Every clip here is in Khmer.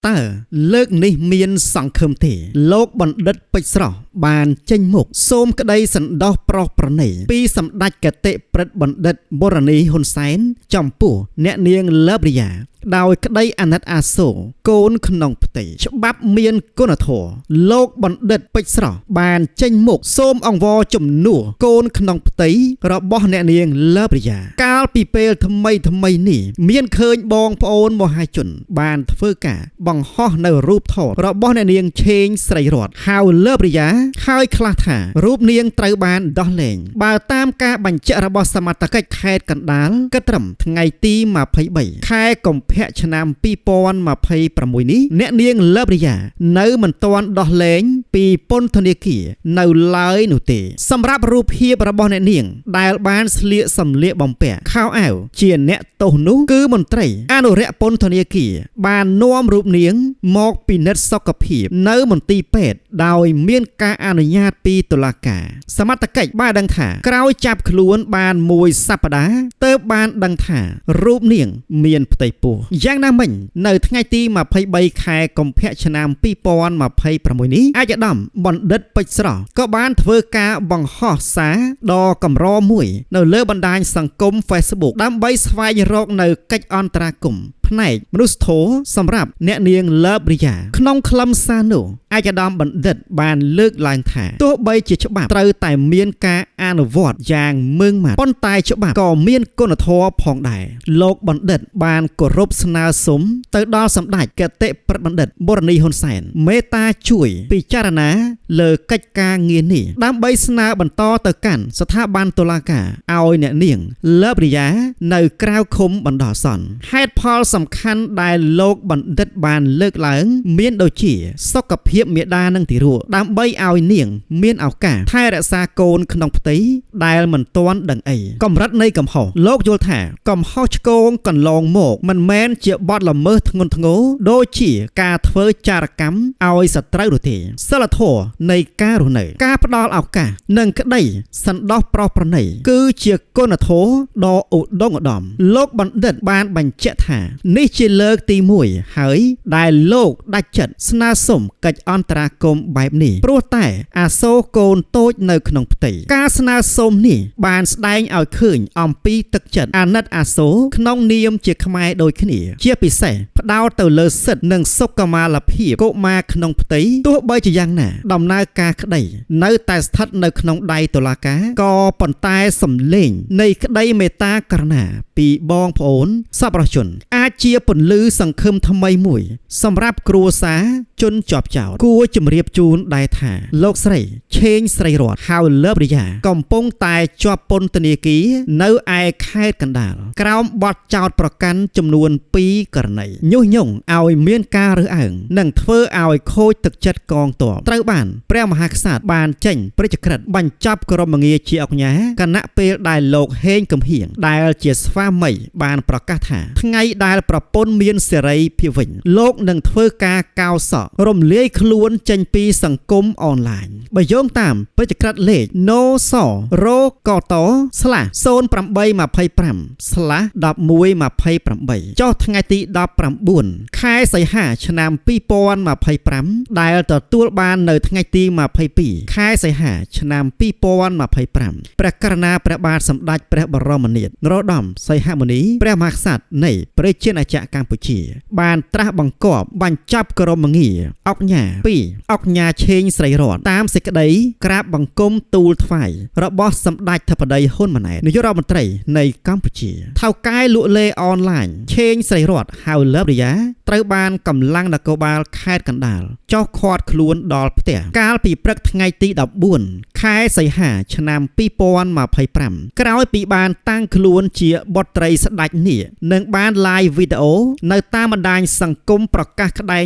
តើលើកនេះមានសង្ឃឹមទេលោកបណ្ឌិតពេជ្រស្រស់បានចេញមុខសូមក្តីសន្តោសប្រោសប្រណីពីសម្ដេចគតិព្រឹទ្ធបណ្ឌិតបូរនីហ៊ុនសែនចំពោះអ្នកនាងលើបរិយាដោយក្តីអាណិតអាសូរកូនក្នុងផ្ទៃច្បាប់មានគុណធម៌លោកបណ្ឌិតពេជ្រស្រស់បានចេញមុខសូមអង្វរជំនួសកូនក្នុងផ្ទៃរបស់អ្នកនាងលើបរិយាកាលពីពេលថ្មីនេះមានឃើញបងប្អូនមហាជនបានធ្វើការបង្ហោះនៅរូបថតរបស់អ្នកនាងឆេងស្រីរតហៅលើបរិយាហើយខ្លះថារូបនាងត្រូវបានដោះលែងបើតាមការបញ្ជាក់របស់សមត្ថកិច្ចខេត្តកណ្ដាលគិតត្រឹមថ្ងៃទី23ខែកុម្ភៈឆ្នាំ2026នេះអ្នកនាងលើបរិយានៅមិនទាន់ដោះលែងពីពន្ធនាគារនៅឡើយនោះទេសម្រាប់រូបភាពរបស់អ្នកនាងដែលបានស្លៀកសម្លៀកបំពាក់ខោអាវជាអ្នកទោសនោះគឺមន្ត្រីអនុរិយពន្ធនាគារបាននាំរូបនាងមកពិនិត្យសុខភាពនៅមន្ទីរពេទ្យដោយមានការអនុញ្ញាតពីតុលាការសមត្ថកិច្ចបានដឹងថាក្រោយចាប់ខ្លួនបានមួយសប្តាហ៍ទើបបានដឹងថារូបនាងមានផ្ទៃពោះយ៉ាងណាមិញនៅថ្ងៃទី23ខែកុម្ភៈឆ្នាំ2026នេះអាយដាមបណ្ឌិតពេជ្រស្រស់ក៏បានធ្វើការបង្ហោះសារដ៏កម្រមួយនៅលើបណ្ដាញសង្គម Facebook ដើម្បីស្វែងរកនៅកិច្ចអន្តរាគមន៍ផ្នែកមនុស្សធម៌សម្រាប់អ្នកនាងលើបរិយាក្នុងខ្លឹមសារនោះអាយដាមបណ្ឌិតបានលើកឡើងថាទោះបីជាច្បាប់ត្រូវតែមានការអនុវត្តយ៉ាងម៉ឺងម៉ាត់ប៉ុន្តែច្បាប់ក៏មានគុណធម៌ផងដែរលោកបណ្ឌិតបានគោរពស្នើសុំទៅដល់សម្ដេចគតិព្រឹទ្ធបណ្ឌិតបូរនីហ៊ុនសែនមេត្តាជួយពិចារណាលើកិច្ចការងារនេះដើម្បីស្នើបន្តទៅកាន់ស្ថាប័នតុលាការឲ្យអ្នកនាងលើបរិយានៅក្រៅឃុំបណ្ដោះអាសន្នហេតុផលសំខាន់ដែលលោកបណ្ឌិតបានលើកឡើងមានដូចជាសុខភាពមាតានិងទារកដើម្បីឲ្យនាងមានឱកាសថែរក្សាកូនក្នុងផ្ទៃដែលមិនទាន់ដឹងអីកម្រិតនៃកំហុសលោកយល់ថាកំហុសឆ្គងកន្លងមកមិនមែនជាបទល្មើសធ្ងន់ធ្ងរដូចជាការធ្វើចារកម្មឲ្យសត្រូវនោះទេសិលធម៌នៃការរស់នៅការផ្ដល់ឱកាសនិងក្តីសន្តោសប្រោសប្រណីគឺជាគុណធម៌ដ៏ឧត្តមឧត្តមលោកបណ្ឌិតបានបញ្ជាក់ថានេះជាលើកទី1ហើយដែលលោកដាច់ចិត្តស្នើសុំកិច្ចអន្តរាគមន៍បែបនេះព្រោះតែអាសូរកូនតូចនៅក្នុងផ្ទៃការស្នើសុំនេះបានស្ដែងឲ្យឃើញអំពីទឹកចិត្តអាណិតអាសូរក្នុងនាមជាខ្មែរដូចគ្នាជាពិសេសផ្ដោតទៅលើសិទ្ធិនិងសុខុមាលភាពកុមារក្នុងផ្ទៃទោះបីជាយ៉ាងណាដំណើរការក្តីនៅតែស្ថិតនៅក្នុងដៃតុលាការក៏ប៉ុន្តែសំឡេងនៃក្តីមេត្តាករុណាពីបងប្អូនសប្បុរសជនអាចជាពន្លឺសង្ឃឹមថ្មីមួយសម្រាប់គ្រួសារជនជាប់ចោទគួរជម្រាបជូនដែរថាលោកស្រីឆេងស្រីរតហៅលើបរិយាកំពុងតែជាប់ពន្ធនាគារនៅឯខេត្តកណ្ដាលក្រោមបទចោទប្រកាន់ចំនួន2ករណីញុះញង់ឲ្យមានការរើសអើងនិងធ្វើឲ្យខូចទឹកចិត្តកងទ័ពត្រូវបានព្រះមហាក្សត្របានចេញព្រះរាជក្រឹត្យបញ្ចប់ក្រមងារជាអង្ញាគណៈពេលដែលលោកហេងកំហៀងដែលជាស្វាមីបានប្រកាសថាថ្ងៃដែលប្រពន្ធមានសេរីភាពវិញលោកនឹងធ្វើការកោសក់រំលាយខ្លួនចេញពីសង្គមអនឡាញបើយោងតាមព្រះរាជក្រឹត្យលេខ NOSROKT/1128 ចុះថ្ងៃទី19ខែសីហាឆ្នាំ2025ដែលទទួលបាននៅថ្ងៃទី22ខែសីហាឆ្នាំ2025ព្រះករុណាព្រះបាទសម្ដេចព្រះបរមនាថនរោត្តមសីហមុនីព្រះមហាក្សត្រនៃប្រជាណាចក្រកម្ពុជាបានត្រាស់បង្គាប់បញ្ចប់ក្រមងារអុកញ៉ា2អុកញ៉ាឆេងស្រីរតតាមសេចក្តីក្រាបបង្គំទូលថ្វាយរបស់សម្ដេចធិបតីហ៊ុនម៉ាណែតនាយករដ្ឋមន្ត្រីនៃកម្ពុជាថៅកែលក់លេអនឡាញឆេងស្រីរតហៅលើបរិយាត្រូវបានកម្លាំងនគរបាលខេត្តកណ្ដាលចោះឃាត់ខ្លួនដល់ផ្ទះកាលពីព្រឹកថ្ងៃទី14ខែសីហាឆ្នាំ2025ក្រោយពីបានតាំងខ្លួនជាបុត្រីស្ដេចនាគនិងបាន live វីដេអូនៅតាមបណ្ដាញសង្គមប្រកាសក្តែង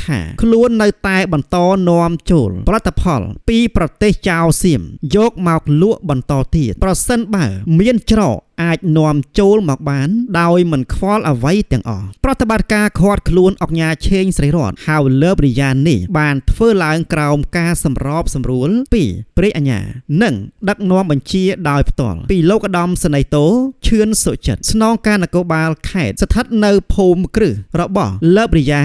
ថាខ្លួននៅតែបន្តនាំចូលផលិតផលពីប្រទេសចៅសៀមយកមកលក់បន្តទៀតប្រសិនបើមានច្រក អាចនាំចូលមកបានដោយមិនខ្វល់អ្វីទាំងអស់ប្រតិបត្តិការឃាត់ខ្លួនអង្គញាឆេងស្រីរតហៅលើបរិយានេះបានធ្វើឡើងក្រោមការសម្របសម្រួលពីព្រះអាជ្ញានិងដឹកនាំបញ្ជាដោយផ្ទាល់ពីលោកឧត្តមសេនីយ៍តូឈឿនសុចិត្តស្នងការនគរបាលខេត្តស្ថិតនៅភូមិគ្រឹះរបស់លើបរិយា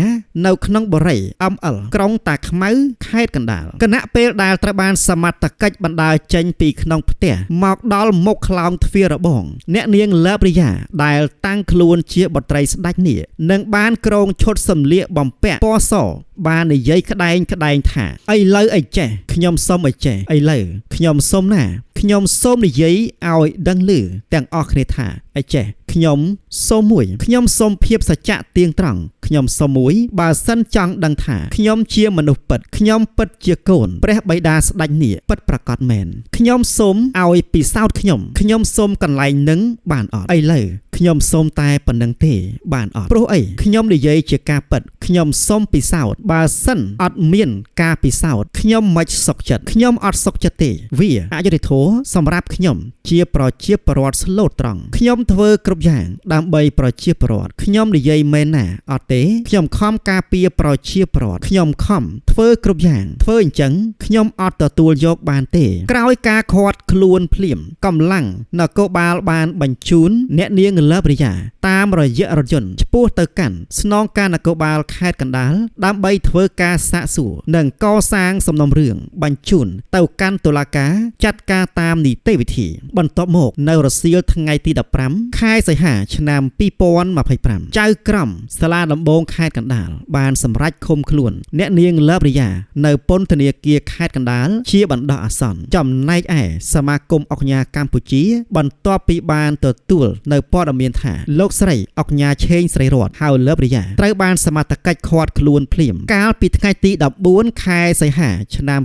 នៅក្នុងបរិយា ML ក្រុងតាខ្មៅខេត្តកណ្ដាលគណៈពេលដែលត្រូវបានសមត្ថកិច្ចបណ្ដាលចេញពីក្នុងផ្ទះមកដល់មុខខ្លោងទ្វាររបងអ្នកនាងលើបរិយាដែលតាំងខ្លួនជាបុត្រីស្ដេចនេះនឹងបានក្រងឈុតសម្លៀកបំពាក់ពណ៌សបាននិយាយក្តែងថាឥឡូវអីចេះខ្ញុំសុំអីចេះឥឡូវខ្ញុំសុំណាខ្ញុំសូមនិយាយឲ្យដឹងឮទាំងអស់គ្នាថាអីចេះខ្ញុំសូមមួយខ្ញុំសូមភាពសច្ចៈទៀងត្រង់ខ្ញុំសូមមួយបើសិនចង់ដឹងថាខ្ញុំជាមនុស្សពិតខ្ញុំពិតជាកូនព្រះបិតាស្ដេចនេះពិតប្រាកដមែនខ្ញុំសូមឲ្យពិសោធន៍ខ្ញុំសូមកន្លែងនឹងបានអត់ឥឡូវខ្ញុំសូមតែប៉ុណ្្នឹងទេបានអត់ព្រោះអីខ្ញុំនិយាយជាការពិតខ្ញុំសូមពិសោធន៍បើសិនអត់មានការពិសោធន៍ខ្ញុំមិនសុខចិត្តខ្ញុំអត់សុខចិត្តទេវាអយុត្តិធម៌សម្រាប់ខ្ញុំជាប្រជាពលរដ្ឋស្លូតត្រង់ខ្ញុំធ្វើគ្រប់យ៉ាងដើម្បីប្រជាពលរដ្ឋខ្ញុំនិយាយមែនណាអត់ទេខ្ញុំខំការពារប្រជាពលរដ្ឋខ្ញុំខំធ្វើគ្រប់យ៉ាងធ្វើអញ្ចឹងខ្ញុំអត់ទទួលយកបានទេក្រោយការឃាត់ខ្លួនភ្លាមកម្លាំងនគរបាលបានបញ្ជូនអ្នកនាងលើបរិយាតាមរយៈរថយន្តឆ្ពោះទៅកាន់ស្នងការនគរបាលខេត្តកណ្ដាលដើម្បីធ្វើការសាកសួរនិងកសាងសំណុំរឿងបញ្ជូនទៅកាន់តុលាការចាត់ការតាមនីតិវិធីបន្ទាប់មកនៅរសៀលថ្ងៃទី15ខែសីហាឆ្នាំ2025ចៅក្រមសាលាដំបងខេត្តកណ្ដាលបានសម្រេចឃុំខ្លួនអ្នកនាងលើបរិយានៅពន្ធនាគារខេត្តកណ្ដាលជាបណ្ដោះអាសន្នចំណែកឯសមាគមអង្គការកម្ពុជាបន្ទាប់ពីបានទទួលនៅព័ត៌មានថាលោកស្រីអង្គការឆេងស្រីរតហៅលើបរិយាត្រូវបានសមត្ថកិច្ចឃាត់ខ្លួនភ្លាមកាលពីថ្ងៃទី14ខែសីហាឆ្នាំ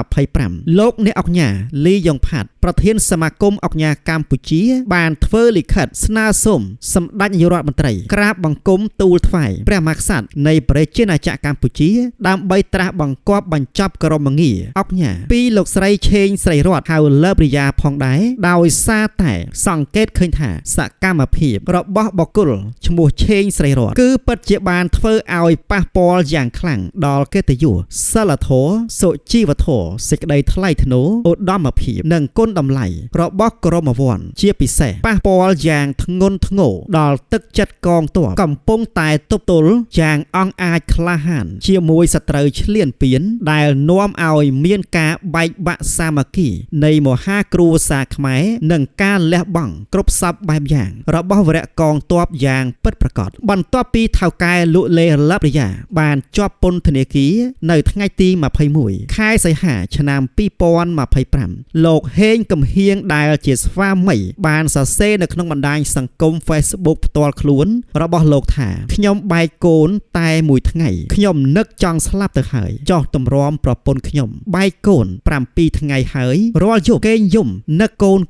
2025លោកអ្នកអង្គការលីយ៉ុងផាត់ប្រធានសមាគមអង្គការកម្ពុជាបានធ្វើលិខិតស្នើសុំសម្ដេចនាយករដ្ឋមន្ត្រីក្រាបបង្គំទូលថ្វាយព្រះមហាក្សត្រនៃប្រជាណាចក្រកម្ពុជាដើម្បីត្រាស់បង្គាប់បញ្ចប់ក្រមងារអង្គការពីលោកស្រីឆេងស្រីរតហៅលើបរិយាផងដែរដោយសារតែសង្កេតឃើញថាសកម្មភាពរបស់បុគ្គលឈ្មោះឆេងស្រីរតគឺពិតជាបានធ្វើឲ្យប៉ះពាល់យ៉ាងខ្លាំងដល់កិត្តិយសសិលធម៌សុជីវធម៌សេចក្តីថ្លៃថ្នូរឧត្តមភាពនិងគុណតម្លៃរបស់ក្រមវណ្ណជាពិសេសប៉ះពាល់យ៉ាងធ្ងន់ធ្ងរដល់ទឹកចិត្តកងទ័ពកំពុងតែទប់ទល់យ៉ាងអង់អាចក្លាហានជាមួយសត្រូវឈ្លានពានដែលនាំឲ្យមានការបែកបាក់សាមគ្គីនៃមហាគ្រួសារខ្មែរនិងការលះបង់គ្រប់សពបែបយ៉ាងរបស់វរៈកងទ័ពយ៉ាងពិតប្រាកដបន្ទាប់ពីថៅកែលក់លេលបរិយាបានជាប់ពន្ធនាគារនៅថ្ងៃទី21ខែសីហាឆ្នាំ2025លោកហេងកំហៀងដែលជាស្វាមីបានសរសេរនៅក្នុងបណ្ដាញសង្គម Facebook ផ្ទាល់ខ្លួនរបស់លោកថាខ្ញុំបែកកូនតែមួយថ្ងៃខ្ញុំនឹកចង់ស្លាប់ទៅហើយចោះតម្រាំប្រពន្ធខ្ញុំបែកកូន7ថ្ងៃហើយរាល់យប់គេងយំនឹកកូន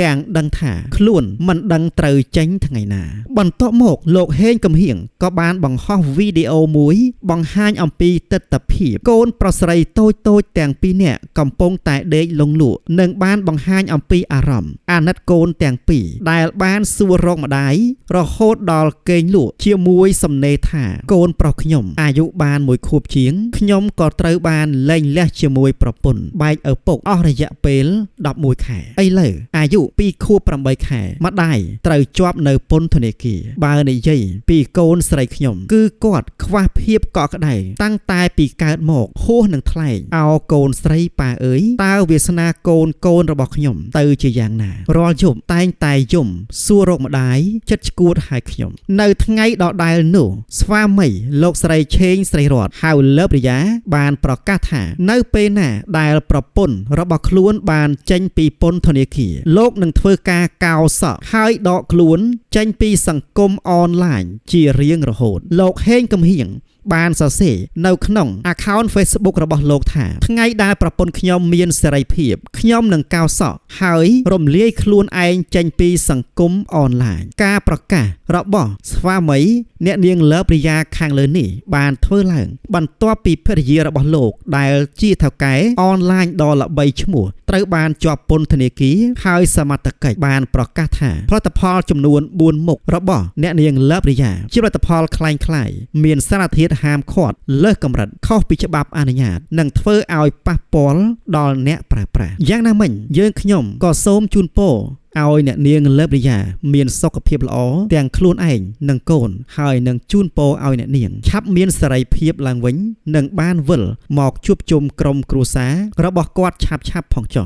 ទាំងដឹងថាខ្លួនមិនដឹងត្រូវចេញថ្ងៃណាបន្ទាប់មកលោកហេងកំហៀងក៏បានបង្ហោះវីដេអូមួយបង្ហាញអំពីទិដ្ឋភាពកូនប្រុសស្រីតូចទាំងពីរនាក់កំពុងតែដេកលងលក់និងបានបង្ហាញអំពីអារម្មណ៍អាណិតកូនទាំងពីរដែលបានសួររកម្ដាយរហូតដល់គេងលក់ជាមួយសំណេរថាកូនប្រុសខ្ញុំអាយុបាន1ខួបជាងខ្ញុំក៏ត្រូវបានលែងលះជាមួយប្រពន្ធបែកឪពុកអស់រយៈពេល11ខែឥឡូវអាយុ2ខួប8ខែម្ដាយត្រូវជាប់នៅពន្ធនាគារបើនិយាយពីកូនស្រីខ្ញុំគឺគាត់ខ្វះភាពកក់ក្ដៅតាំងតែពីកើតមកហួសនឹងថ្លែងអោកូនស្រីប៉ាអើយតើវាសនាកូនរបស់ខ្ញុំទៅជាយ៉ាងណារាល់យប់តែងតែយំសួររកម្ដាយចិត្តឈួតឲ្យខ្ញុំនៅថ្ងៃដដែលនោះស្វាមីលោកស្រីឆេងស្រីរតហៅលើបរិយាបានប្រកាសថានៅពេលណាដែលប្រពន្ធរបស់ខ្លួនបានចេញពីពន្ធនាគារលោកនឹងធ្វើការកោសក់ហើយដកខ្លួនចេញពីសង្គមអនឡាញជារៀងរហូតលោកហេងកំហៀងបានសរសេរនៅក្នុង account Facebook របស់លោកថាថ្ងៃដែលប្រពន្ធខ្ញុំមានសេរីភាពខ្ញុំនឹងកោសក់ហើយរំលាយខ្លួនឯងចេញពីសង្គមអនឡាញការប្រកាសរបស់ស្វាមីអ្នកនាងលើបរិយាខាងលើនេះបានធ្វើឡើងបន្ទាប់ពីភរិយារបស់លោកដែលជាថៅកែអនឡាញដ៏ល្បីឈ្មោះ ត្រូវបានជាប់ពន្ធនាគារហើយសមត្ថកិច្ចបានប្រកាសថាផលិតផលចំនួន4មុខរបស់អ្នកនាងលើបរិយាជាផលិតផលคล้ายៗមានសារធាតុហាមឃាត់លើសកម្រិតខុសពីច្បាប់អនុញ្ញាតនិងធ្វើឲ្យប៉ះពាល់ដល់អ្នកប្រើប្រាស់យ៉ាងណាមិញយើងខ្ញុំក៏សូមជូនពរឲ្យអ្នកនាងលើបរិយាមានសុខភាពល្អទាំងខ្លួនឯងនិងកូនហើយនឹងជូនពរឲ្យអ្នកនាងឆាប់មានសេរីភាពឡើងវិញនិងបានវិលមកជួបជុំក្រុមគ្រួសាររបស់គាត់ឆាប់ៗផងចុះ